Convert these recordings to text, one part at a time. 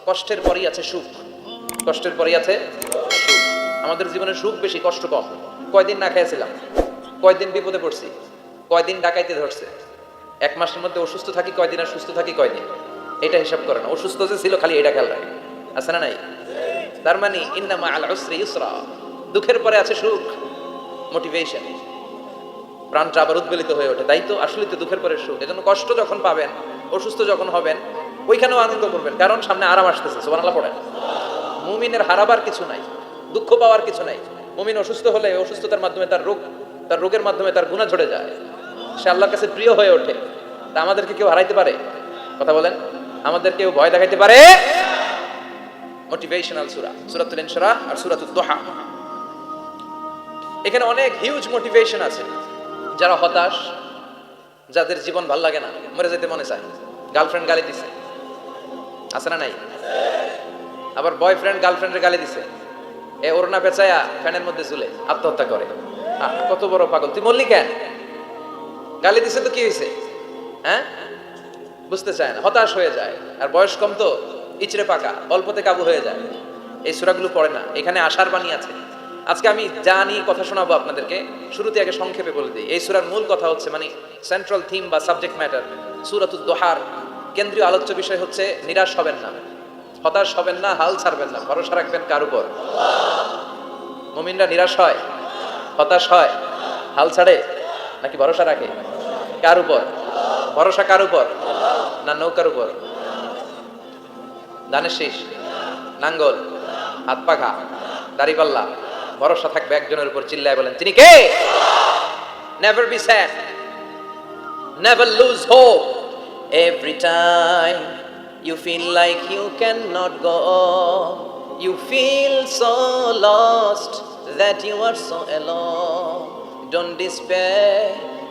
কষ্টের পরই আছে সুখ, কষ্টের পরই আছে সুখ। আমাদের জীবনে সুখ বেশি, কষ্ট কম। কয়দিন না খেয়েছিলাম, কয়দিন বিপদে পড়ছি, কয়দিন ডাকাইতে ধরছে, এক মাসের মধ্যে অসুস্থ থাকি কয়দিন আর সুস্থ থাকি কয়দিন, এটা হিসাব করে না। অসুস্থ যে ছিল খালি এটা খেয়াল রাখে, আছে না নাই? তার মানে ইন্না মাআল উসরি ইউসরা, দুঃখের পরে আছে সুখ, মোটিভেশন, প্রাণটা আবার উদ্বেলিত হয়ে ওঠে। তাই তো আসলে তো দুঃখের পরে সুখ। এজন্য কষ্ট যখন পাবেন, অসুস্থ যখন হবেন, ওইখানেও আনন্দ করবেন, কারণ সামনে আরাম আসতেছে। সুবহানাল্লাহ পড়েন। মুমিনের হারাবার কিছু নাই, দুঃখ পাওয়ার কিছু নাই। মুমিন অসুস্থ হলে অসুস্থতার মাধ্যমে তার রোগের মাধ্যমে তার গুনাহ ঝরে যায়, সে আল্লাহর কাছে প্রিয় হয়ে ওঠে। তা আমাদেরকে কেউ হারাইতে পারে? কথা বলেন, আমাদের কেউ ভয় দেখাইতে পারে? মোটিভেশনাল সূরা, সূরাতুল ইনশিরাহ আর সূরাতুদ দুহা, এখানে অনেক হিউজ মোটিভেশন আছে। যারা হতাশ, যাদের জীবন ভাল লাগে না, মরে যেতে মনে চায়, গার্লফ্রেন্ড গালি দিছে, আছে না নাই? আবার বয়ফ্রেন্ড গার্লফ্রেন্ডের গালি দিছে, এ ওড়না পেঁচায়া ফ্যানের মধ্যে ঝুলে আত্মহত্যা করে। কত বড় পাগল তুই, মরলি কেন? গালি দিছে তো কি হয়েছে? হ্যাঁ, বুঝতে চায় না, হতাশ হয়ে যায়। আর বয়স কম তো ইচড়ে পাকা, অল্পতে কাবু হয়ে যায়। এই সূরাগুলো পড়ে না, এখানে আশার বাণী আছে। আজকে আমি যা নিয়ে কথা শোনাবো আপনাদেরকে, শুরুতে আগে সংক্ষেপে বলে দিই। এই সূরার মূল কথা হচ্ছে, মানে সেন্ট্রাল থিম বা সাবজেক্ট ম্যাটার, সূরাতুদ দুহার কেন্দ্রীয় আলোচ্য বিষয় হচ্ছে নিরাশ হবেন না, হতাশ হবেন না, হাল ছাড়বেন না, ভরসা রাখবেন কার উপর? মুমিনরা নিরাশ হয়, হতাশ হয়, হাল ছাড়ে নাকি ভরসা রাখে? কার উপর ভরসা? কার উপর? না নৌকার উপর, ধানের শীষ, নাঙ্গল, হাত পাখা, দাড়িপাল্লা, ভরসা থাকবে একজনের উপর। চিল্লায় বলেন, তিনি কে? Never be sad, never lose hope. Every time you feel like you cannot go, you feel so lost that you are so alone. Don't despair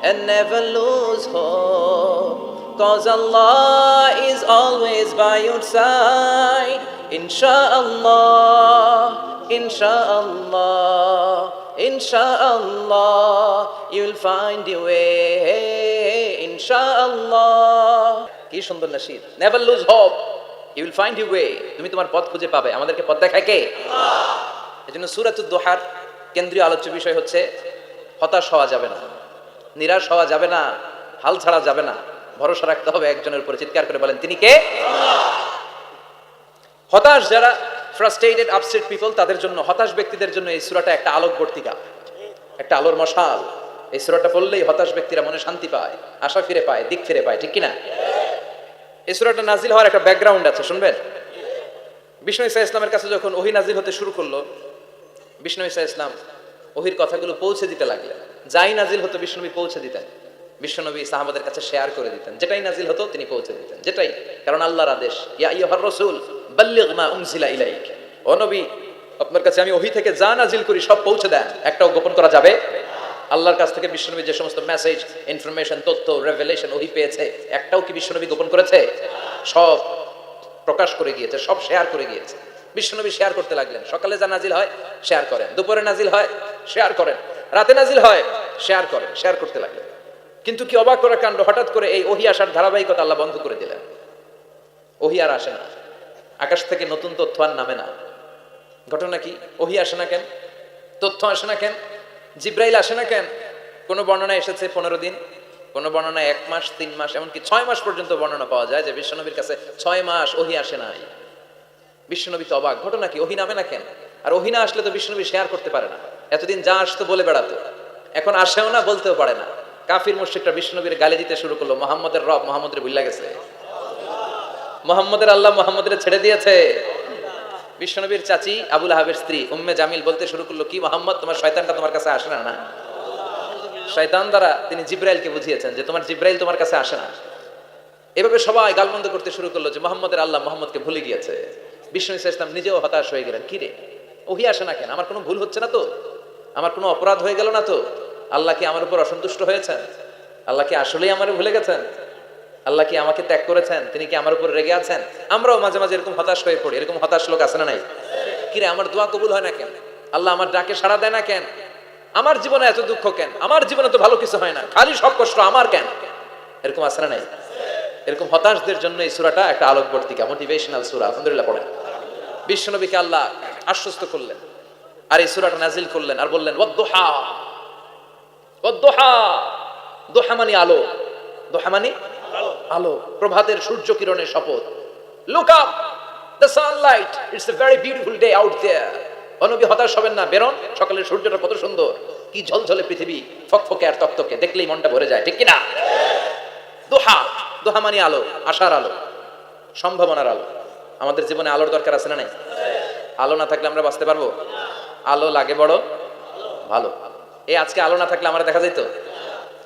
and never lose hope, 'cause Allah is always by your side. Insha'Allah, Insha'Allah, Insha'Allah, you'll find your way. Insha'Allah. কি সুন্দর নাশিদ, never lose hope, you will find you way. তুমি তোমার পথ খুঁজে পাবে। আমাদেরকে পথ দেখায় কে? আল্লাহ। এজন্য সূরাতুদ দুহার কেন্দ্রীয় আলোচ্য বিষয় হচ্ছে হতাশ হওয়া যাবে না, নিরাশ হওয়া যাবে না, হাল ছাড়া যাবে না, ভরসা রাখতে হবে একজনের উপরে। চিৎকার করে বলেন, তিনি কে? হতাশ যারা, ফ্রাস্ট্রেটেড আপসেট পিপল, তাদের জন্য, হতাশ ব্যক্তিদের জন্য এই সূরাটা একটা আলোকবর্তিকা, একটা আলোর মশাল। এই সূরাটা পড়লেই হতাশ ব্যক্তিরা মনে শান্তি পায়, আশা ফিরে পায়, দিক ফিরে পায়, ঠিক কিনা? এই সূরাটা নাজিল হওয়ার একটা ব্যাকগ্রাউন্ড আছে, শুনবেন। বিষ্ণু ঈসা ইসলামের কাছে যখন ওহী নাজিল হতে শুরু করলো, বিষ্ণু ঈসা ইসলাম ওহীর কথাগুলো পৌঁছে দিতে লাগলেন। যাই নাজিল হতো বিষ্ণুনবী পৌঁছে দিতেন, বিশ্বনবী সাহাবাদের কাছে শেয়ার করে দিতেন। যেটাই নাজিল হতো তিনি পৌঁছে দিতেন, যেটাই, কারণ আল্লাহর আদেশ, ইয়া আইয়ুহার রাসূল বাল্লিগ মা উনজিলা ইলাইক, ও নবী আপনার কাছে আমি ওহী থেকে যা নাজিল করি সব পৌঁছে দেন, একটাও গোপন করা যাবে। আল্লাহর কাছ থেকে বিশ্বনবী যে সমস্ত মেসেজ, ইনফরমেশন, তথ্য, রেভেলেশন ওহী পেয়েছে, একটাও কি বিশ্বনবী গোপন করেছে? সব প্রকাশ করে গিয়েছে, সব শেয়ার করে গিয়েছে। বিশ্বনবী শেয়ার করতে লাগলেন। সকালে যা নাজিল হয় শেয়ার করেন, দুপুরে নাজিল হয় শেয়ার করেন, রাতে নাজিল হয় শেয়ার করেন, শেয়ার করতে লাগলেন। কিন্তু কি অবাক করার কাণ্ড, হঠাৎ করে এই ওহী আসার ধারাবাহিকতা আল্লাহ বন্ধ করে দিলেন। ওহী আর আসে না, আকাশ থেকে নতুন তথ্য আর নামে না। ঘটনা কি? ওহী আসে না কেন? তথ্য আসে না কেন? জিব্রাইল আসে না কেন? কোন বর্ণনায় এসেছে 15 দিন, কোন বর্ণনায় 1 মাস, 3 মাস, এমনকি 6 মাস পর্যন্ত বর্ণনা পাওয়া যায় যে বিশ্বনবীর কাছে 6 মাস ওহী আসে নাই। বিশ্বনবী তো অবাক, ঘটনা কি? ওহী নামে না কেন? আর ওহী না আসলে তো বিশ্বনবী শেয়ার করতে পারে না। এতদিন যা আসতো বলে বেড়াতো, এখন আসেও না, বলতেও পারে না। কাফির মুশরিকরা বিশ্বনবীর গালি দিতে শুরু করলো, মুহাম্মদের রব মুহাম্মদের ভুলে গেছে, মুহাম্মদের আল্লাহ মুহাম্মদের ছেড়ে দিয়েছে। বিশ্বনবীর চাচি আবু লাহাবের স্ত্রী উম্মে জামিল বলতে শুরু করলো, কি মুহাম্মদ, তোমার শয়তানটা তোমার কাছে আসে না? না, শয়তান দ্বারা তিনি জিব্রাইলকে বুঝিয়েছেন যে তোমার জিব্রাইল তোমার কাছে আসে না। এভাবে সবাই গালমন্দ করতে শুরু করলো যে মুহাম্মদের আল্লাহ মুহাম্মদকে ভুলে গিয়েছে। বিষ্ণু ঈসা ইসলাম নিজেও হতাশ হয়ে গেলেন। কি রে, ওহী আসে না কেন? আমার কোনো ভুল হচ্ছে না তো? আমার কোনো অপরাধ হয়ে গেল না তো? আল্লাহ কি আমার উপর অসন্তুষ্ট হয়েছেন? আল্লাহ কি আসলেই আমারে ভুলে গেছেন? আল্লাহ কি আমাকে ত্যাগ করেছেন? তিনি কি আমার উপর রেগে আছেন? আমরাও মাঝে মাঝে এরকম হতাশ হয়ে পড়ি। এরকম হতাশ লোক আছে না নাই? কিরে, আমার দোয়া কবুল হয় না কেন? আল্লাহ আমার ডাকে সাড়া দেয় না কেন? আমার জীবনে এত দুঃখ কেন? আমার জীবনে তো ভালো কিছু হয় না, খালি সব কষ্ট আমার কেন? এরকম আছে না নাই? এরকম হতাশদের জন্য এই সূরাটা একটা আলোকবর্তিকা, মোটিভেশনাল সূরা। আলহামদুলিল্লাহ পড়েন। বিশ্বনবীকে আল্লাহ আশ্বস্ত করলেন আর এই সূরাটা নাজিল করলেন আর বললেন ওয়াদ-দুহা, ওয়াদ-দুহা। দুহা মানে আলো, দুহা মানে আলো, প্রভাতের সূর্য কিরণের শপথ। Look up the sunlight, it's a very beautiful day out there. ও নবী হতাশ হবেন না, বেরোন, সকালের সূর্যটা কত সুন্দর, কি ঝলঝলে পৃথিবী, ফকফকে আর তকতকে, দেখলেই মনটা ভরে যায়, ঠিক কি না? দুহা, দুহা মানে আলো, আশার আলো, সম্ভাবনার আলো। আমাদের জীবনে আলোর দরকার আছে না নাই? আলো না থাকলে আমরা বাঁচতে পারবো? আলো লাগে বড় ভালো। এই আজকে আলো না থাকলে আমরা দেখা যেত?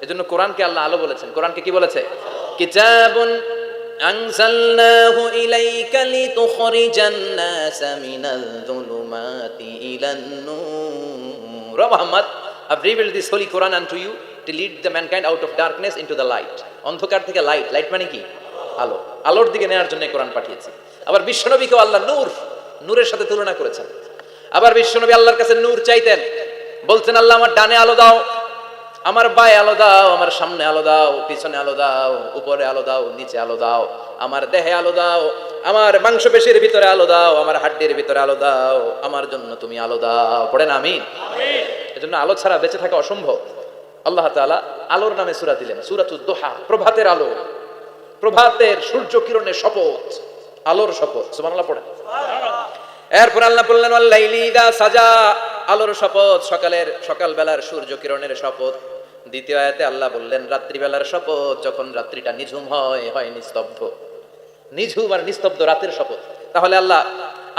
এজন্য কোরআনকে আল্লাহ আলো বলেছেন। কোরআনকে কি বলেছে? কিতাবুন আনজালনাহু ইলাইকা লিতুখরিজান নাসা মিনাল যুলুমাতি ইলান নূর। Muhammad, I've revealed this holy Quran unto you to lead the mankind out of darkness into the light. অন্ধকার থেকে লাইট, লাইট মানে কি? আলো, আলোর দিকে নেওয়ার জন্য কোরআন পাঠিয়েছি। আবার বিশ্বনবীকেও আল্লাহ নূর, নূরের সাথে তুলনা করেছেন। আবার বিশ্বনবী আল্লাহর কাছে নূর চাইতেন, বলতেন আল্লাহ আমার ডানে আলো দাও, আমার বায়ে আলো দাও, আমার সামনে আলো দাও, পিছনে আলো দাও, উপরে আলো দাও, নিচে আলো দাও, আমার দেহে আলো দাও, আমার মাংসপেশির ভিতরে আলো দাও, আমার হাড্ডির ভিতরে আলো দাও, আমার জন্য তুমি আলো দাও। পড়েন আমিন। এজন্য আলো ছাড়া বেঁচে থাকা অসম্ভব। আল্লাহ তাআলা আলোর নামে সূরা দিলেন, সূরাতুদ দুহা, প্রভাতের আলো, প্রভাতের সূর্য কিরণের শপথ, আলোর শপথ। সুবহানাল্লাহ পড়েন। এরপর আল্লাহ বললেন ওয়াল লাইলি ইযা সাজা, আলোর শপথ, সকালবেলার সূর্য কিরণের শপথ। দ্বিতীয় আয়াতে আল্লাহ বললেন রাত্রিবেলার শপথ, যখন রাত্রিটা নিঝুম হয় নিস্তব্ধ, নিঝুম আর নিস্তব্ধ রাতের শপথ। তাহলে আল্লাহ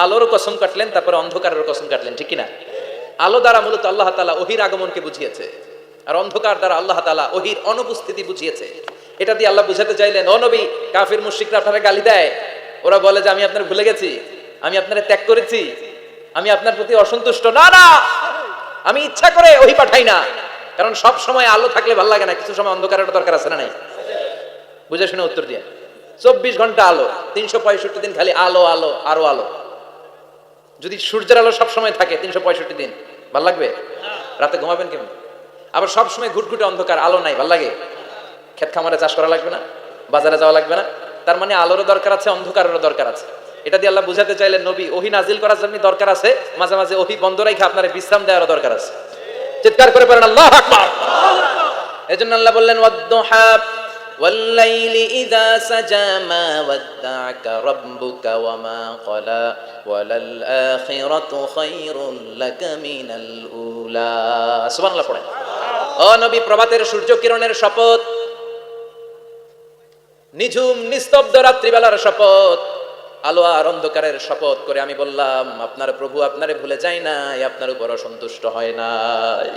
আলোর কসম কাটলেন, তারপরে অন্ধকারের কসম কাটলেন, ঠিক কি না? আলো দ্বারা মূলত আল্লাহ তাআলা ওহীর আগমনকে বুঝিয়েছে, আর অন্ধকার দ্বারা আল্লাহ তাআলা ওহীর অনুপস্থিতি বুঝিয়েছে। এটা দিয়ে আল্লাহ বুঝাতে চাইলেন, ও নবী, কাফির মুশরিকরা আপনারা গালি দেয়, ওরা বলে যে আমি আপনার ভুলে গেছি, আমি আপনারে ত্যাগ করেছি, আমি আপনার প্রতি অসন্তুষ্ট। না না, আমি ইচ্ছা করে ওহী পাঠাই না, কারণ সব সময় আলো থাকলে ভালো লাগে না, কিছু সময় অন্ধকারের দরকার আছে না নাই? বুঝে শুনে উত্তর দিয়ে। 24 ঘন্টা আলো, 365 দিন খালি আলো আলো আরো আলো। যদি সূর্যের আলো সব সময় থাকে 365 দিন, ভাল লাগবে? রাতে ঘুমাবেন কেমন? আবার সব সময় ঘুটঘুটে অন্ধকার, আলো নাই, ভাল লাগে? ক্ষেত খামারে চাষ করা লাগবে না, বাজারে যাওয়া লাগবে না। তার মানে আলোরও দরকার আছে, অন্ধকারেরও দরকার আছে। এটা দিয়ে আল্লাহ বুঝাতে চাইলেন নবী ওহী নাজিল করার জন্য দরকার আছে, মাঝে মাঝে ওহী বন্ধ রাখে আপনার বিশ্রাম দেওয়ারও দরকার আছে। চিৎকার করে পড়েন আল্লাহু আকবার। এজন্য আল্লাহ বললেন ওয়াদ-দুহা ওয়াল লাইলি ইযা সাজা মা ওয়াদ্দা'কা রাব্বুকা ওয়া মা ক্বালা ওয়ালাল আখিরাতু খায়রুল লাকা মিনাল উলা। সুবহানাল্লাহ পড়েন। ও নবী, প্রভাতের সূর্য কিরণের শপথ, নিঝুম নিস্তব্ধ রাত্রিবেলার শপথ, আলো আর অন্ধকারের শপথ করে আমি বললাম আপনার প্রভু আপনারে ভুলে যায় নাই, আপনার উপর অসন্তুষ্ট হয় নাই।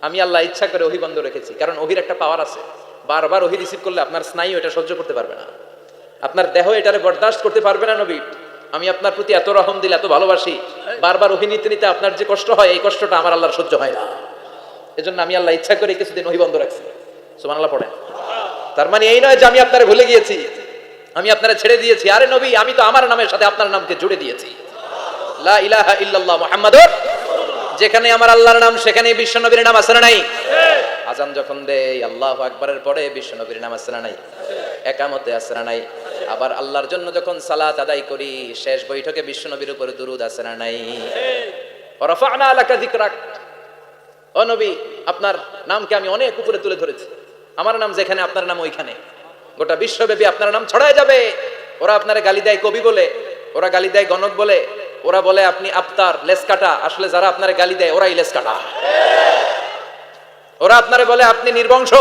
আমি আল্লাহ ইচ্ছা করে ওহী বন্ধ রেখেছি, কারণ ওহীর একটা পাওয়ার আছে। বারবার ওহী রিসিভ করলে আপনার স্নায়ু এটা সহ্য করতে পারবে না, আপনার দেহ এটারে বরদাস্ত করতে পারবে না। নবী, আমি আপনার প্রতি এত রহম দিল, এত ভালোবাসি, বারবার ওহী নিতে নিতে আপনার যে কষ্ট হয়, এই কষ্টটা আমার আল্লাহর সহ্য হয় না। এজন্য আমি আল্লাহ ইচ্ছা করে কিছুদিন ওহী বন্ধ রাখছি। সুবহানাল্লাহ পড়েন। তার মানে এই নয় যে আমি আপনারে ভুলে গিয়েছি, আমি আপনারে ছেড়ে দিয়েছি। আরে নবী, আমি তো আমার নামের সাথে আপনার নামকে জুড়ে দিয়েছি। লা ইলাহা ইল্লাল্লাহ মুহাম্মাদুর, যেখানে আমার আল্লাহর নাম সেখানে বিশ্ব নবীর নাম আছে না নাই? আজান যখন দেই আল্লাহু আকবারের পরে বিশ্ব নবীর নাম আছে না নাই? একামতে আছে না নাই? আবার আল্লাহর জন্য যখন সালাত আদায় করি শেষ বৈঠকে বিশ্ব নবীর উপরে দুরূদ আছে না নাই? রাফা'না লাকা যিকরাক, ও নবী, আপনার নামকে আমি অনেক উপরে তুলে ধরেছি। আমার নাম যেখানে আপনার নাম ওইখানে, গোটা বিশ্বব্যাপী আপনার নাম ছড়ায় যাবে। ওরা আপনারে গালি দেয় কবি বলে, ওরা গালি দেয় গণক বলে, ওরা বলে আপনি আফতার, লেস কাটা। আসলে যারা আপনারে গালি দেয় ওরাই লেস কাটা। ওরা আপনারে বলে আপনি নির্বংশ,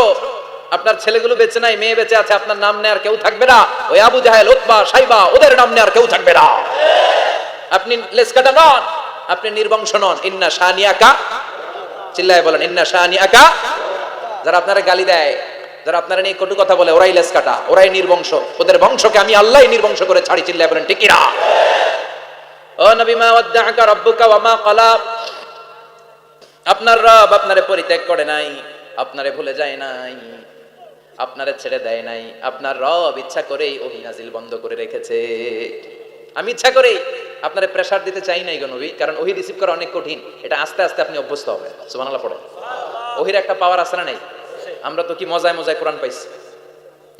আপনার ছেলেগুলো বেঁচে নাই, মেয়ে বেঁচে আছে, আপনার নাম নেয়ার কেউ থাকবে না। ওই আবু জাহেল, উতবা, সাইবা, ওদের নাম নেয়ার কেউ থাকবে না। আপনি লেস কাটা নন, আপনি নির্বংশ নন। ইন্না শানিয়াকা, চিল্লায় বলেন ইন্না শানিয়াকা। যারা আপনারে গালি দেয়, যারা আপনারা নিয়ে কটু কথা বলে, ওরাই লেস কাটা, ওরাই নির্বংশ। ওদের বংশকে আমি আল্লাহই নির্বংশ করে ছাড়ি। চিল্লায় বলেন ঠিক কিনা? ও নবী, মা ওয়াদ্দা'কা রাব্বুকা ওয়া মা ক্বালা, আপনার রব আপনারে পরিত্যাগ করে নাই, আপনারে ভুলে যায় নাই, আপনারে ছেড়ে দেয় নাই। আপনার রব ইচ্ছা করেই ওহী নাজিল বন্ধ করে রেখেছে। আমি ইচ্ছা করেই আপনারে প্রেসার দিতে চাই নাই গো নবী, কারণ ওহী রিসিভ করা অনেক কঠিন। এটা আস্তে আস্তে আপনি অভ্যস্ত হবেন। সুবহানাল্লাহ পড়েন। ওহীর একটা পাওয়ার আছে না নাই? আমরা তো কি মজায় মজায় কোরআন পাইছি,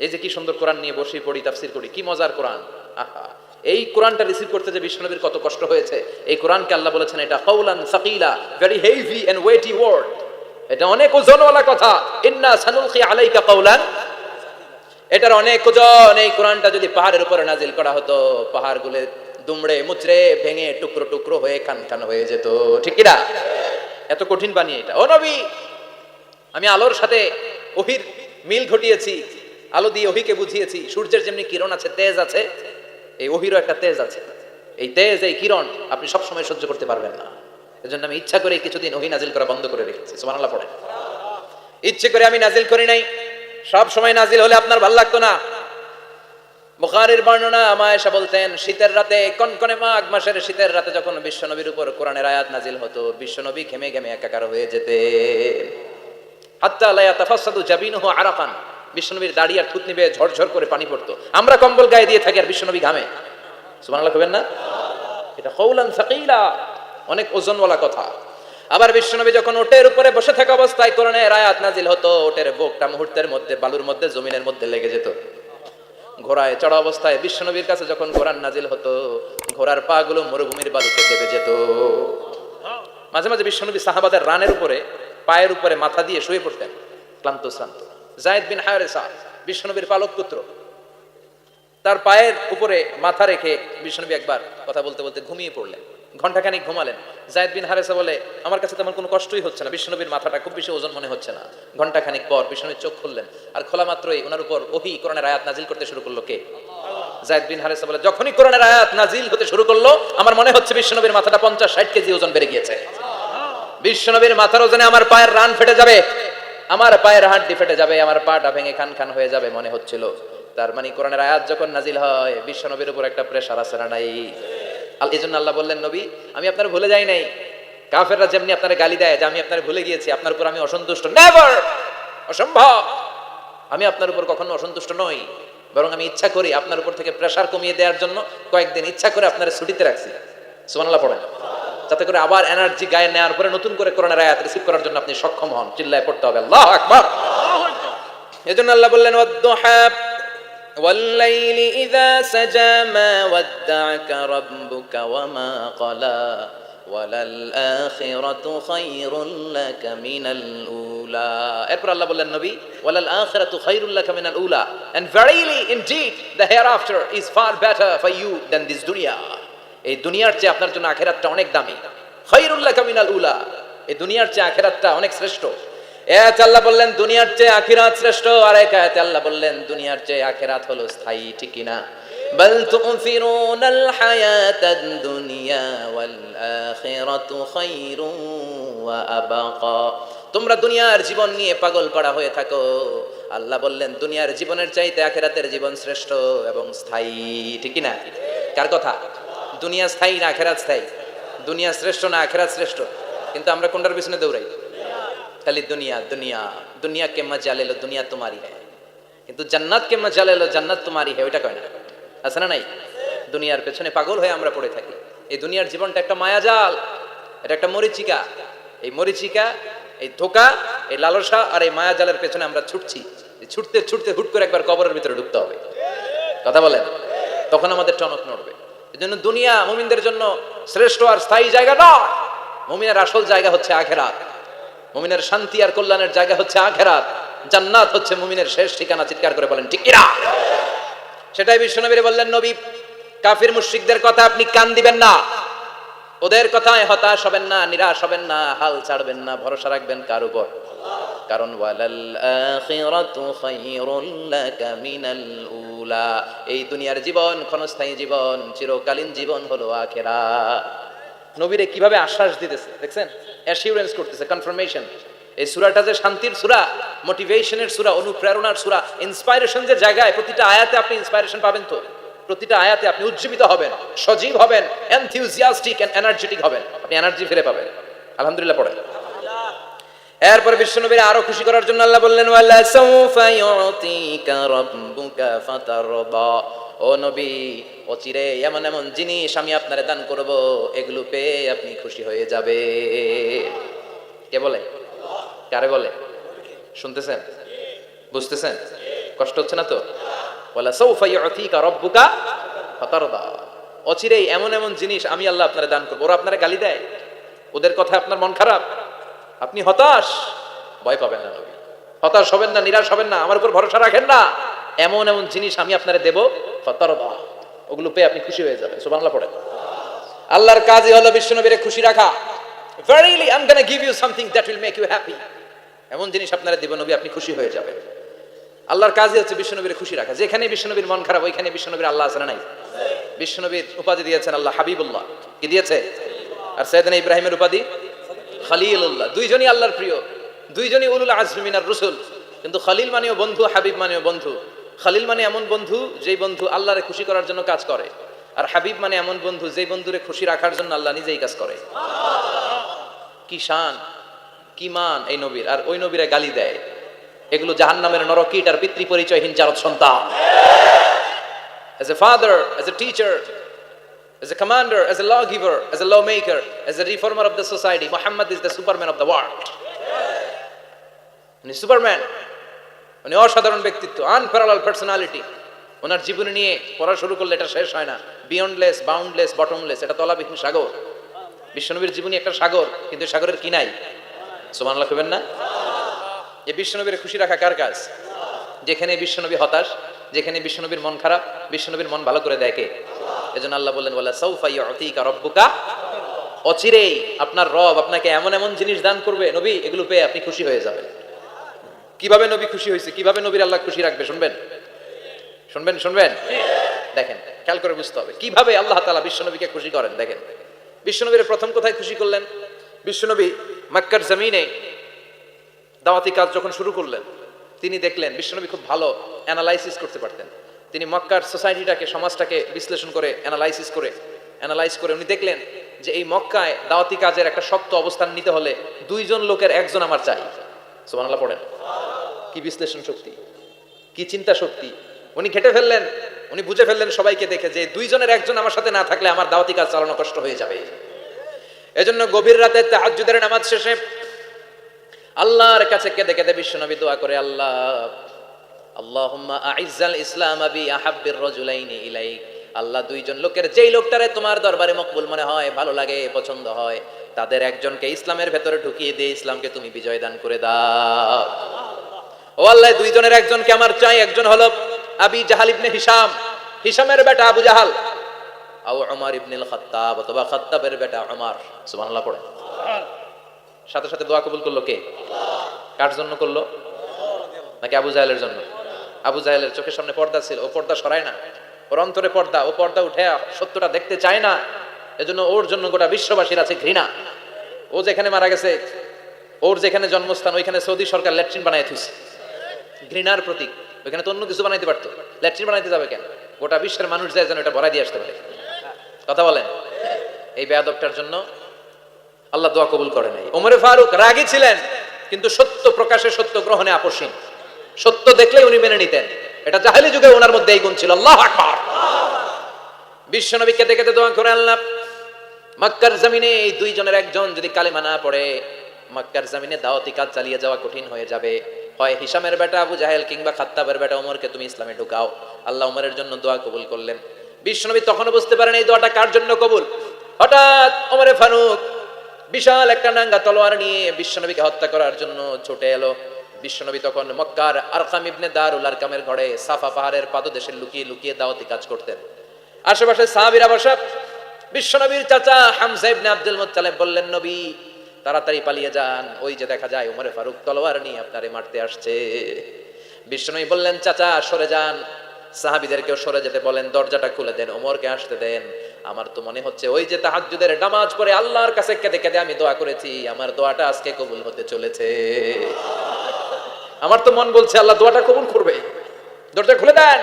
এই যে কি সুন্দর কোরআন নিয়ে বসে পড়ি, তাফসির করি, কি মজার কোরআন। আহা, এই কোরআনটা রিসিভ করতে যে বিশ্বনবীর কত কষ্ট হয়েছে। এই কোরআনকে আল্লাহ বলেছেন এটা কাউলান সাকিলা, very heavy and weighty word, এটা অনেক ওজনওয়ালা কথা। ইন্না সানুলকি আলাইকা কাউলান, এটার অনেক ওজন। এই কোরআনটা যদি পাহাড়ের উপরে নাজিল করা হতো, পাহাড়গুলো দুমড়ে মুচড়ে ভেঙে টুকরো টুকরো হয়ে খান খান হয়ে যেত, ঠিক কি না? এত কঠিন বানিয়ে এটা। ও নবী, আমি আলোর সাথে ওহির মিল ঘটিয়েছি, আলো দিয়ে ওহিকে বুঝিয়েছি সূর্যের যেমনি কিরণ আছে, তেজ আছে, এই ওহিরও একটা তেজ আছে। এই তেজ, এই কিরণ আপনি সবসময় সহ্য করতে পারবেন না। এজন্য আমি ইচ্ছা করে কিছুদিন ওহি নাজিল করা বন্ধ করে রেখেছি। সুবহানাল্লাহ পড়ে। ইচ্ছে করে আমি নাজিল করি নাই। সব সময় নাজিল হলে আপনার ভালো লাগতো না। বুখারীর বর্ণনা, আয়েশা বলতেন শীতের রাতে, কনকনে মাঘ মাসের শীতের রাতে যখন বিশ্বনবীর উপর কোরআনের আয়াত নাজিল হতো, বিশ্বনবী ঘেমে ঘেমে একাকার হয়ে যেতেন। হাত্তা লা ইয়াতাফাসসাদু জাবিনুহু আরাকান, বিশ্বনবীর দাড়ি আর থুতনি বেয়ে ঝরঝর করে পানি পড়তো। আমরা কম্বল গায়ে দিয়ে থাকি আর বিশ্বনবী ঘামে। সুবহানাল্লাহ কইবেন না? এটা কওলান সাকিলা, অনেক ওজনওয়ালা কথা। আবার বিশ্বনবী যখন ওটের উপরে বসে থাকা অবস্থায় কোরআনের আয়াত নাজিল হতো, ওটের বুকটা মুহূর্তের মধ্যে বালুর মধ্যে, জমিনের মধ্যে লেগে যেত। ঘোড়ায় চড়া অবস্থায় বিশ্বনবীর কাছে যখন কোরআন নাজিল হতো, ঘোড়ার পা গুলো মরুভূমির বালুতে দেবে যেত। মাঝে মাঝে বিশ্বনবী সাহাবাদের রানের উপরে, পায়ের উপরে মাথা দিয়ে শুয়ে পড়তেন, ক্লান্ত শ্রান্ত। যায়েদ বিন হারেসা, বিশ্বনবীর পালক পুত্র, তার পায়ের উপরে মাথা রেখে বিশ্বনবী একবার কথা বলতে বলতে ঘুমিয়ে পড়লেন। ঘন্টাখানিক ঘুমালেন। যায়েদ বিন হারেসা বলে, আমার কাছে তেমন কোনো কষ্টই হচ্ছে না, বিশ্বনবীর মাথাটা খুব বেশি ওজন মনে হচ্ছে না। ঘন্টাখানিক পর বিশ্বনবীর চোখ খুললেন, আর খোলা মাত্রই ওনার উপর ওহী কোরআনের আয়াত নাজিল করতে শুরু করলো। কে? যায়েদ বিন হারেসা বলে, যখনই কোরআনের আয়াত নাজিল হতে শুরু করলো, আমার মনে হচ্ছে বিশ্বনবীর মাথাটা 50-60 কেজি ওজন বেড়ে গিয়েছে। বিশ্বনবীর মাথার ওজনে আমার পায়ের রান ফেটে যাবে, আমার পায়ের হাড্ডি ফেটে যাবে, আমার পাটা ভেঙে খান খান হয়ে যাবে মনে হচ্ছিল। তার মানে কোরআনের আয়াত যখন নাজিল হয়, বিশ্বনবীর উপর একটা প্রেসার আছে না নাই? এই জন্য আল্লাহ বললেন, নবী আমি আপনার ভুলে যাই নাই। কাফেররা যেমনি আপনার গালি দেয় যে আমি আপনার ভুলে গিয়েছি, আপনার উপর আমি অসন্তুষ্ট, নেভার, অসম্ভব। আমি আপনার উপর কখনো অসন্তুষ্ট নই, বরং আমি ইচ্ছা করি আপনার উপর থেকে প্রেসার কমিয়ে দেওয়ার জন্য কয়েকদিন ইচ্ছা করে আপনার ছুটিতে রাখছি। সুবহানাল্লাহ পড়েন, যাতে করে আবার এনার্জি গায়ে নেওয়ার পরে নতুন করে কোরআনের আয়াত রিসিভ করার জন্য আপনি সক্ষম হন। চিল্লায় পড়তে হবে আল্লাহু আকবার। এজন্য আল্লাহ বললেন, ওয়াদ-দুহা ওয়াল-লাইলি ইযা সাজা মা ওয়াদ্দা'আকা রাব্বুকা ওয়া মা ক্বালা ওয়ালাল আখিরাতু খায়রুল লাকা মিনাল উলা। এরপর আল্লাহ বললেন, নবী ওয়ালাল আখিরাতু খায়রুল লাকা মিনাল উলা, and verily indeed the hereafter is far better for you than this dunya. এই দুনিয়ার চেয়ে আপনার জন্য আখিরাতটা অনেক দামি। খায়রুল লাকা মিনাল উলা, এই দুনিয়ার চেয়ে আখিরাতটা অনেক শ্রেষ্ঠ। এতে আল্লাহ বললেন দুনিয়ার চেয়ে আখিরাত শ্রেষ্ঠ, আর এক আয়াতে আল্লাহ বললেন দুনিয়ার চেয়ে আখিরাত হলো স্থায়ী, ঠিক কি না? বাল তু'থিরুনাল হায়াতাদ দুনিয়া ওয়াল আখিরাতু খায়রুন ওয়া আবাকা। তোমরা দুনিয়ার জীবন নিয়ে পাগল পাড়া হয়ে থাকো, আল্লাহ বললেন দুনিয়ার জীবনের চাইতে আখিরাতের জীবন শ্রেষ্ঠ এবং স্থায়ী, ঠিক কি না? কার কথা? দুনিয়া স্থায়ী না আখিরাত স্থায়ী? দুনিয়া শ্রেষ্ঠ না আখিরাত শ্রেষ্ঠ? কিন্তু আমরা কোনটার পিছনে দৌড়াই? খালি দুনিয়া দুনিয়া। দুনিয়া কে মজা লে লো, দুনিয়া তোমারি হ্যায়, কিন্তু জান্নাত কে মজা লে লো, জান্নাত তোমারি হ্যায়, ওইটা কয় না? আছে না নাই? দুনিয়ার পেছনে পাগল হয়ে আমরা পড়ে থাকি। এই দুনিয়ার জীবনটা একটা মায়াজাল, এটা একটা মরিচিকা। এই মরিচিকা, এই ধোঁকা, এই লালসা আর এই মায়াজালের পেছনে আমরা ছুটছি। ছুটতে ছুটতে হুট করে একবার কবরের ভিতরে ঢুকতে হবে। কথা বলেন, তখন আমাদের টনক নড়বে। এজন্য দুনিয়া মুমিনদের জন্য শ্রেষ্ঠ আর স্থায়ী জায়গা নয়। মুমিনের আসল জায়গা হচ্ছে আখিরাত। মুমিনের শান্তি আর কল্যাণের জায়গা হচ্ছে আখিরাত। জান্নাত হচ্ছে মুমিনের শেষ ঠিকানা। চিৎকার করে বলেন ঠিক কিনা? সেটাই বিশ্বনবী বললেন, নবী কাফির মুশরিকদের কথা আপনি কান দিবেন না, ওদের কথায় হতাশ হবেন না, নিরাশ হবেন না, হাল ছাড়বেন না, ভরসা রাখবেন কার উপর? কারণ ওয়ালাল আখিরাতু খায়রুল লাকা মিনাল উলা, এই দুনিয়ার জীবন ক্ষণস্থায়ী জীবন, চিরকালীন জীবন হলো আখিরাত। নবীরে কিভাবে আশ্বাস দিতেছে দেখছেন, অ্যাসিউরেন্স করতেছে, কনফার্মেশন। এই সূরাটা যে শান্তির সূরা, মোটিভেশনের সূরা, অনুপ্রেরণার সূরা, ইন্সপাইরেশন যে জায়গায়, প্রতিটা আয়াতে আপনি ইন্সপাইরেশন পাবেন। তো প্রতিটা আয়াতে আপনি উজ্জীবিত হবেন, সজীব হবেন, এনথিউজিয়াস্টিক এন্ড এনার্জেটিক হবেন, আপনি এনার্জি ফিরে পাবেন। আলহামদুলিল্লাহ পড়েন। এরপর বিশ্বনবীর আরো খুশি করার জন্য আল্লাহ বললেন, ওয়ালা সাউফা ইউতিকা রাব্বুকা ফাতারদা। ও নবী, অচিরে এমন এমন জিনিস আমি আপনারে দান করব, এগুলো পেয়ে আপনি খুশি হয়ে যাবে। কে বলে? কারে বলে? শুনতেছেন? বুঝতেছেন? কষ্ট হচ্ছে না তো? ওয়ালা সাউফা ইউতিকা রাব্বুকা ফাতারদা। অচিরেই এমন এমন জিনিস আমি আল্লাহ আপনারে দান করব। ওরা আপনারে গালি দেয়, ওদের কথা আপনার মন খারাপ, আপনি হতাশ, ভয় পাবেন না নবী। হতাশ হবেন না, নিরাশ হবেন না, আমার উপর ভরসা রাখেন না। এমন এমন জিনিস আমি আপনারে দেব, ফাতারদা, ওগুলো পেয়ে আপনি খুশি হয়ে যাবেন। সুবহানাল্লাহ পড়েন। আল্লাহর কাজই হলো বিশ্বনবীরে খুশি রাখা। Verily I'm going to give you something that will make you happy. এমন জিনিস আপনারা দেব নবী, আপনি খুশি হয়ে যাবেন। আল্লাহর কাজই হচ্ছে বিশ্বনবীরে খুশি রাখা। যেখানে বিশ্বনবীর মন খারাপ, ওইখানে বিশ্বনবীর আল্লাহ আছে না নাই? বিশ্বনবীর উপাধি দিয়েছেন আল্লাহ হাবিবুল্লাহ, কি দিয়েছে? আর সাইয়েদনা ইব্রাহিমের উপাধি খলিলুল্লাহ। দুইজনই আল্লাহর প্রিয়, দুইজনই উলুল আজমি মিনার রাসূল। কিন্তু খলিল মানেও বন্ধু, হাবিব মানেও বন্ধু। খলিল মানে এমন বন্ধু যেই বন্ধু আল্লাহরে খুশি করার জন্য কাজ করে, আর হাবিব মানে এমন বন্ধু যেই বন্ধুরে খুশি রাখার জন্য আল্লাহ নিজেই কাজ করে। কি শান, কি মান এই নবীর! আর ওই নবীরা গালি দেয়, এগুলো জাহান্নামের নরকীট আর পিতৃ পরিচয়হীন জারদ সন্তান। As a father, as a teacher, as a commander, as a lawgiver, as a lawmaker, as a reformer of the society, Muhammad is the superman of the world. উনি সুপারম্যান, উনি অসাধারণ ব্যক্তিত্ব, আনপ্যারালাল পার্সোনালিটি। ওনার জীবনী নিয়ে পড়া শুরু করলে এটা শেষ হয় না। বিয়ন্ডলেস, বাউন্ডলেস, বটমলেস, এটা তলাবিহীন সাগর। বিশ্বনবীর জীবনী একটা সাগর, কিন্তু সাগরের কি নাই? সুবহানাল্লাহ কইবেন না? এই বিশ্বনবীর খুশি রাখা কার কাজ? যেখানে বিশ্বনবী হতাশ, যেখানে বিশ্বনবীর মন খারাপ, বিশ্বনবীর মন ভালো করে দেয় কে? এজন্য আল্লাহ বললেন ওয়ালা সাউফা ইউতিকা রাব্বুকা, অচিরেই আপনার রব আপনাকে এমন এমন জিনিস দান করবে নবী, এগুলো পেয়ে আপনি খুশি হয়ে যাবেন। কিভাবে নবী খুশি হয়েছে, কিভাবে নবীর আল্লাহ খুশি রাখবে শুনবেন? শুনবেন শুনবেন? দেখেন, খেয়াল করে বুঝতে হবে কিভাবে আল্লাহ তাআলা বিশ্বনবীকে খুশি করেন। দেখেন, বিশ্বনবীর প্রথম কোথায় খুশি করলেন? বিশ্বনবী মক্কার জমিনে দাওয়াতি কাজ যখন শুরু করলেন, তিনি দেখলেন বিশ্বনবী খুব ভালো অ্যানালাইসিস করতে পারতেন। তিনি মক্কার সোসাইটিটাকে, সমাজটাকে বিশ্লেষণ করে অ্যানালাইজ করে উনি দেখলেন যে এই মক্কায় দাওয়াতি কাজের একটা শক্ত অবস্থান নিতে হলে দুইজন লোকের একজন আমার চাই। সুবহানাল্লাহ পড়েন। কি বিশ্লেষণ শক্তি, কি চিন্তা শক্তি! উনি ঘেটে ফেললেন, উনি বুঝে ফেললেন সবাইকে দেখে যে দুইজনের একজন আমার সাথে না থাকলে আমার দাওয়াতি কাজ চালানো কষ্ট হয়ে যাবে। এজন্য গভীর রাতে তাহাজ্জুদের নামাজ শেষে আল্লাহর কাছে কেঁদে কেঁদে বিশ্বনবী দোয়া করে, আল্লাহ আল্লাহুম্মা আইজ্জাল ইসলাম বি আহাব্বির রাজুলাইনি ইলাইক। আল্লাহ, দুইজন লোকের যেই লোকটারে তোমার দরবারে মকবুল মনে হয়, ভালো লাগে, পছন্দ হয়, তাদের একজনকে ইসলামের ভেতরে ঢুকিয়ে দিয়ে ইসলামকে তুমি বিজয় দান করে দাও। ও আল্লাহ, দুইজনের একজনকে আমার চাই। একজন হলো আবি জাহাল ইবনে হিশাম, হিশামের বেটা আবু জাহাল, আও উমর ইবনুল খাত্তাব, অথবা খাত্তাবের বেটা উমর। সুবহানাল্লাহ পড়ে। সাথে সাথে দোয়া কবুল করলো কে? কার জন্য করলো? নাকি আবু জাহেলের জন্য? আবু জাহেলের চোখের সামনে পর্দা ছিল, ও পর্দা সরায় না। ওর অন্তরে পর্দা, ও পর্দা উঠে সত্যটা দেখতে চায় না। এজন্য ওর জন্য গোটা বিশ্ববাসীর আছে ঘৃণা। ও যেখানে মারা গেছে, ওর যেখানে জন্মস্থান, ওইখানে সৌদি সরকার ল্যাট্রিন বানায় থুইছে। ঘৃণার প্রতীক। ওইখানে তো অন্য কিছু বানাইতে পারতো, ল্যাট্রিন বানাইতে যাবে কেন? গোটা বিশ্বের মানুষ যায় যেন এটা ভরাই দিয়ে আসতে পারে। কথা বলেন। এই বেয়াদবটার জন্য আল্লাহ দোয়া কবুল করে নাই। ওমরে ফারুক রাগী ছিলেন, কিন্তু সত্য প্রকাশে, সত্য গ্রহণে আপোষহীন। সত্য দেখলেই উনি মেনে নিতেন। এটা জাহেলি যুগে ওনার মধ্যে এই গুণ ছিল। আল্লাহু আকবার। বিশ্বনবী কেঁদে কেঁদে দোয়া করে, আল্লাহ মক্কার জমিনে এই দুইজনের একজন যদি কালেমা না পড়ে, মক্কার জমিনে দাওয়াতি কাজ চালিয়ে যাওয়া কঠিন হয়ে যাবে। হয় হিশামের বেটা আবু জাহেল কিংবা খাত্তাবের বেটা ওমরকে তুমি ইসলামে ঢুকাও। আল্লাহ ওমরের জন্য দোয়া কবুল করলেন। বিশ্বনবী তখনও বুঝতে পারেন এই দোয়াটা কার জন্য কবুল। হঠাৎ ওমরে ফারুক বিশাল একটা নাঙ্গা তলোয়ার নিয়ে বিশ্বনবীকে হত্যা করার জন্য ছুটে এলো। বিশ্বনবী তখন মক্কার আরকাম ইবনে দারুল আরকামের ঘরে সাফা পাহাড়ের পাদদেশে লুকিয়ে লুকিয়ে দাওয়াতি কাজ করতেন। আশেপাশে সাহাবীরা বসা। বিশ্বনবীর চাচা হামজা ইবনে আব্দুল মুত্তালিব বললেন, নবী তাড়াতাড়ি পালিয়ে যান, ওই যে দেখা যায় ওমরে ফারুক তলোয়ার নিয়ে আপনারে মারতে আসছে। বিশ্বনবী বললেন, চাচা সরে যান, সাহাবীদেরকেও সরে যেতে বলেন, দরজাটা খুলে দেন, ওমরকে আসতে দেন। আমার তো মনে হচ্ছে ওই যে তাহাজ্জুদের নামাজ পড়ে আল্লাহর কাছে কেঁদে কেঁদে আমি দোয়া করেছি, আমার দোয়াটা আজকে কবুল হতে চলেছে। আমার তো মন বলছে আল্লাহ দোয়াটা কবুল করবে। দরজা খুলে দেন।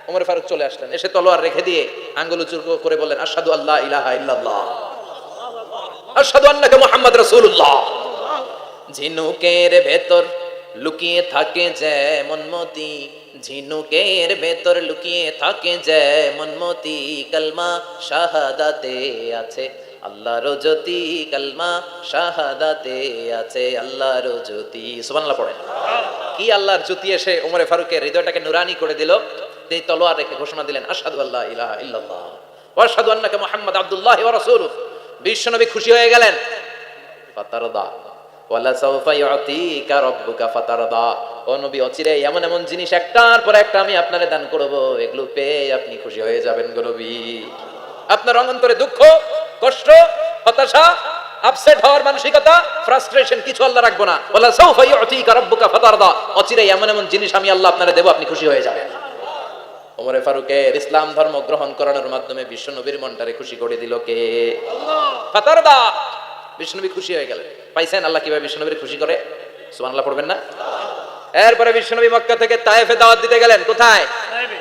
ওমর ফারুক চলে আসলেন, এসে তলোয়ার রেখে দিয়ে আঙ্গুল উঁচু করে বললেন, আশহাদু আল্লা ইলাহা ইল্লাল্লাহ, আশহাদু আন্নাকা মুহাম্মদ রাসূলুল্লাহ। ঝিনুকের ভেতর লুকিয়ে থাকে যেমন মতি, ঝিনুকের ভেতর লুকিয়ে থাকে যেমন মতি, কালমা শাহাদাতে আছে আল্লাহর জ্যোতি, কালমা শাহাদাতে আছে আল্লাহর জ্যোতি। সুবহানাল্লাহ পড়েন। কি আল্লাহর জ্যোতি এসে ওমরে ফারুকের হৃদয়টাকে নুরানি করে দিল। তিনি তলোয়ার রেখে ঘোষণা দিলেন, আশহাদু আল্লা ইলাহা ইল্লাল্লাহ ওয়া আশহাদু আন্নাকা মুহাম্মাদ আব্দুল্লাহি ওয়া রাসূলুহু। বিশ্বনবী খুশি হয়ে গেলেন। ফাতারদা ওয়ালা সাউফা ইউতিকা রাব্বুকা ফাতারদা। ও নবী, অচিরেই এমন এমন জিনিস একটার পর একটা আমি আপনারে দান করব, এগুলো পেয়ে আপনি খুশি হয়ে যাবেন গো নবী। আপনার অন্তরে দুঃখ, কষ্ট, হতাশা, আপসেট হওয়ার মানসিকতা, ফ্রাস্ট্রেশন কিছু আল্লাহ রাখবো না। ওয়ালা সাউফা ইউতিকা রাব্বুকা ফাতারদা। অচিরেই এমন এমন জিনিস আমি আল্লাহ আপনারে দেব, আপনি খুশি হয়ে যাবেন। ওমরে ফারুকের ইসলাম ধর্ম গ্রহণ করানোর মাধ্যমে বিশ্বনবীর মনটারে খুশি করে দিল কে? আল্লাহ। ফাতারদা, বিশ্বনবী খুশি হয়ে গেলেন। পাইছেন আল্লাহ কিভাবে বিশ্বনবীর খুশি করে? সুবহানাল্লাহ পড়বেন না? এরপরে বিশ্বনবী মক্কা থেকে তায়েফে দাওয়াত দিতে গেলেন। কোথায়? তায়েফে।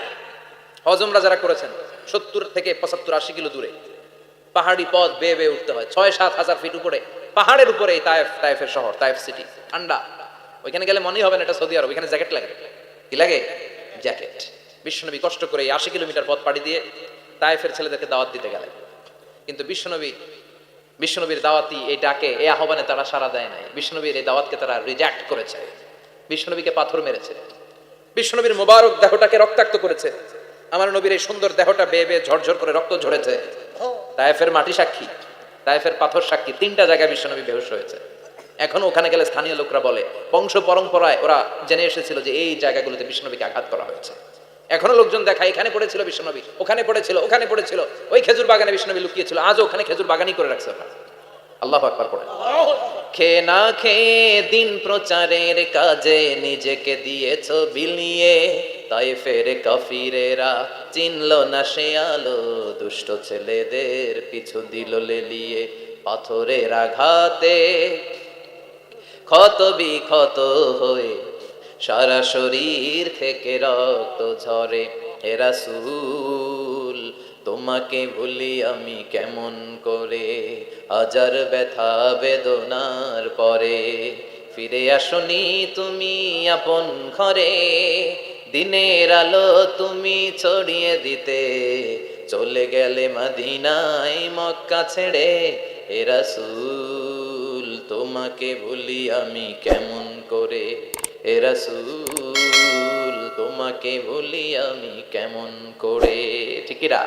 হজ উমরা যারা করেছেন 70 থেকে 75 80 কিলো দূরে পাহাড়ি পথ বেয়ে বেয়ে উঠতে হয়, 6-7 হাজার ফিট উপরে পাহাড়ের উপরে তায়েফের শহর, তায়েফ সিটি। ঠান্ডা, ওইখানে গেলে মনেই হবে না এটা সৌদি আরব। এখানে জ্যাকেট লাগে। কি লাগে? জ্যাকেট। বিশ্বনবী কষ্ট করে 80 কিলোমিটার পথ পাড়ি দিয়ে তায়েফের ছেলেদেরকে দাওয়াত দিতে গেলেন। কিন্তু বিশ্বনবীর দাওয়াতি এই ডাকে, এই আহ্বানে তারা সাড়া দেয় নাই। বিশ্বনবীর এই দাওয়াতকে তারা রিজেক্ট করেছে। বিশ্বনবীকে পাথর মেরেছে, বিশ্বনবীর মোবারক দেহটাকে রক্তাক্ত করেছে। আমার নবীর এই সুন্দর দেহটা বেয়ে বেয়ে ঝরঝর করে রক্ত ঝরেছে। তায়েফের মাটি সাক্ষী, তায়েফের পাথর সাক্ষী। 3টা জায়গায় বিশ্বনবী বেহুশ হয়েছে। এখনো ওখানে গেলে স্থানীয় লোকরা বলে, বংশ পরম্পরায় ওরা জেনে এসেছিল যে এই জায়গাগুলোতে বিশ্বনবীকে আঘাত করা হয়েছে। এখনো লোকজন দেখায়, এখানে পড়েছিল বিশ্বনবী, ওখানে পড়েছিল, ওখানে পড়েছিল, ওই খেজুর বাগানে বিশ্বনবী লুকিয়েছিল, আজও ওখানে খেজুর বাগানই করে রাখছে ওরা। আল্লাহু আকবার পড়েন। খেয়ে না খেয়ে দিন প্রচারের কাজে নিজেকে দিয়েছ বিলিয়ে, তায়েফের কাফিরেরা চিনল না সে আলো, দুষ্ট ছেলেদের পিছু দিল লেলিয়ে। পাথরের আঘাতে ক্ষত বিক্ষত হয়ে সারা শরীর থেকে রক্ত ঝরে। হে রাসূল, তোমাকে ভুলি আমি কেমন করে, হাজার ব্যথা বেদনার পরে। ফিরে আসনি তুমি আপন ঘরে, দিনের আলো তুমি ছড়িয়ে দিতে, চলে গেলে মদিনায় মক্কা ছেড়ে। হে রাসূল, তোমাকে ভুলি আমি কেমন করে, হে রাসূল, তোমাকে ভুলি আমি কেমন করে। ঠিক কি না?